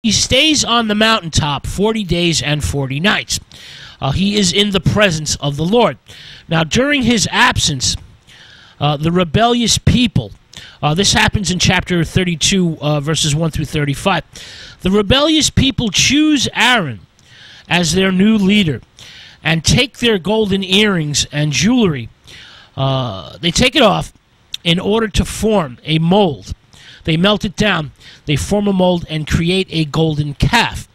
He stays on the mountaintop 40 days and 40 nights. He is in the presence of the Lord. Now, during his absence, the rebellious people, this happens in chapter 32, verses 1 through 35. The rebellious people choose Aaron as their new leader and take their golden earrings and jewelry. They take it off in order to form a mold. They melt it down, they form a mold, and create a golden calf.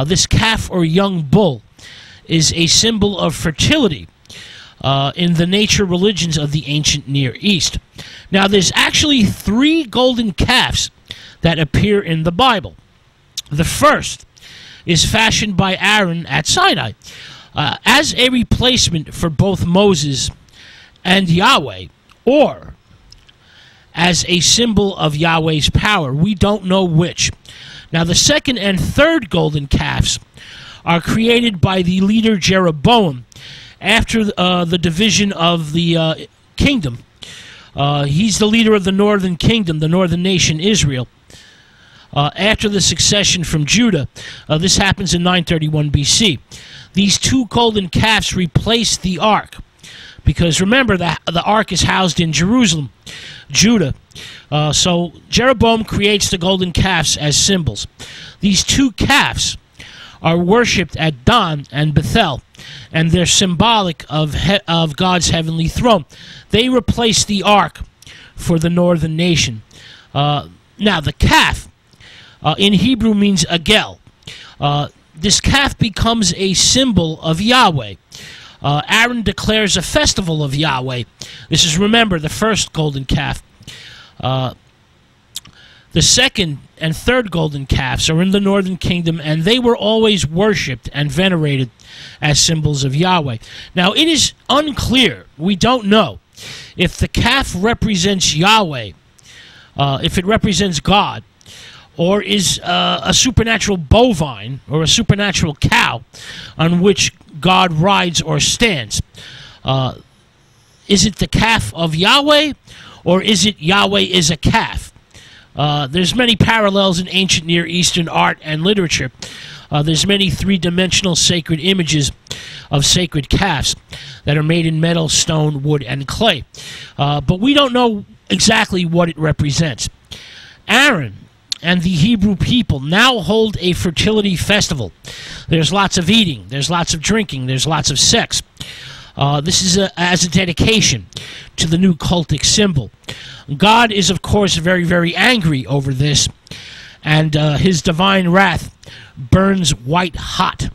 This calf or young bull is a symbol of fertility in the nature religions of the ancient Near East. Now, there's actually 3 golden calves that appear in the Bible. The first is fashioned by Aaron at Sinai as a replacement for both Moses and Yahweh, or as a symbol of Yahweh's power. We don't know which. Now, the second and third golden calves are created by the leader Jeroboam after the division of the kingdom. He's the leader of the northern kingdom, the northern nation Israel. After the succession from Judah, this happens in 931 BC. These 2 golden calves replace the ark, because remember that the ark is housed in Jerusalem, Judah. So Jeroboam creates the golden calves as symbols. These 2 calves are worshipped at Dan and Bethel, and they're symbolic of God's heavenly throne. They replace the ark for the northern nation. Now, the calf in Hebrew means agel. This calf becomes a symbol of Yahweh. Aaron declares a festival of Yahweh. This is, remember, the first golden calf. The second and third golden calves are in the northern kingdom, and they were always worshipped and venerated as symbols of Yahweh. Now, it is unclear, we don't know, if the calf represents Yahweh, if it represents God, or is a supernatural bovine or a supernatural cow on which God rides or stands. Is it the calf of Yahweh, or is it Yahweh is a calf? There's many parallels in ancient Near Eastern art and literature. There's many 3-dimensional sacred images of sacred calves that are made in metal, stone, wood, and clay. But we don't know exactly what it represents. Aaron and the Hebrew people now hold a fertility festival. There's lots of eating, there's lots of drinking, there's lots of sex. This is as a dedication to the new cultic symbol. God is, of course, very, very angry over this, and his divine wrath burns white hot.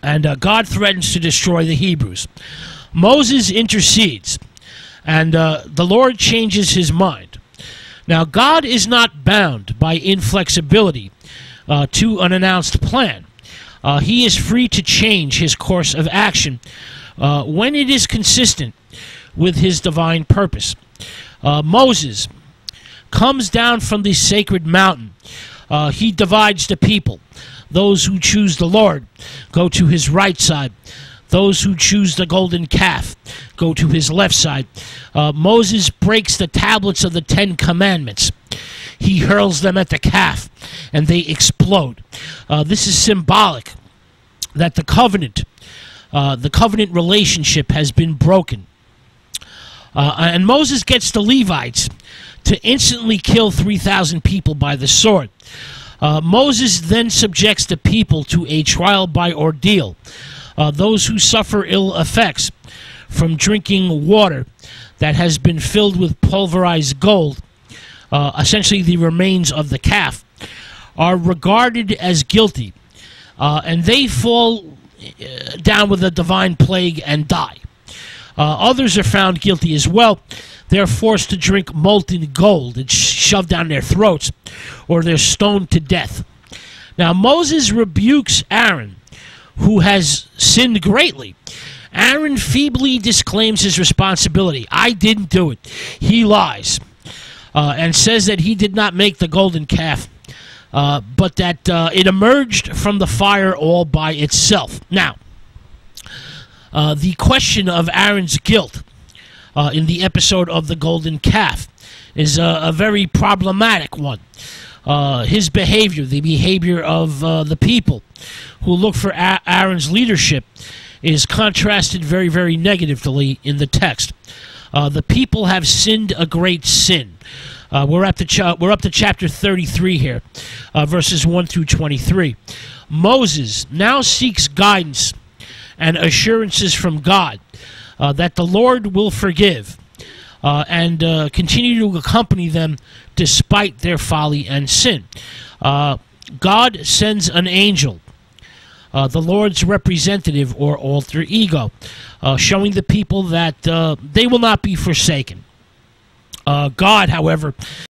And God threatens to destroy the Hebrews. Moses intercedes, and the Lord changes his mind. Now, God is not bound by inflexibility to an announced plan. He is free to change his course of action when it is consistent with his divine purpose. Moses comes down from the sacred mountain. He divides the people. Those who choose the Lord go to his right side. Those who choose the golden calf go to his left side. Moses breaks the tablets of the 10 Commandments. He hurls them at the calf, and they explode. This is symbolic that the covenant relationship has been broken. And Moses gets the Levites to instantly kill 3,000 people by the sword. Moses then subjects the people to a trial by ordeal. Those who suffer ill effects from drinking water that has been filled with pulverized gold, essentially the remains of the calf, are regarded as guilty, and they fall down with a divine plague and die. Others are found guilty as well. They're forced to drink molten gold. It's shoved down their throats, or they're stoned to death. Now, Moses rebukes Aaron, who has sinned greatly. Aaron feebly disclaims his responsibility. I didn't do it. He lies, and says that he did not make the golden calf, but that it emerged from the fire all by itself. Now, the question of Aaron's guilt in the episode of the golden calf is a very problematic one. his behavior, the behavior of the people who look for Aaron's leadership, is contrasted very, very negatively in the text. The people have sinned a great sin. We're up to chapter 33 here, verses 1 through 23. Moses now seeks guidance and assurances from God that the Lord will forgive and continue to accompany them despite their folly and sin. God sends an angel, the Lord's representative or alter ego, showing the people that they will not be forsaken. God, however,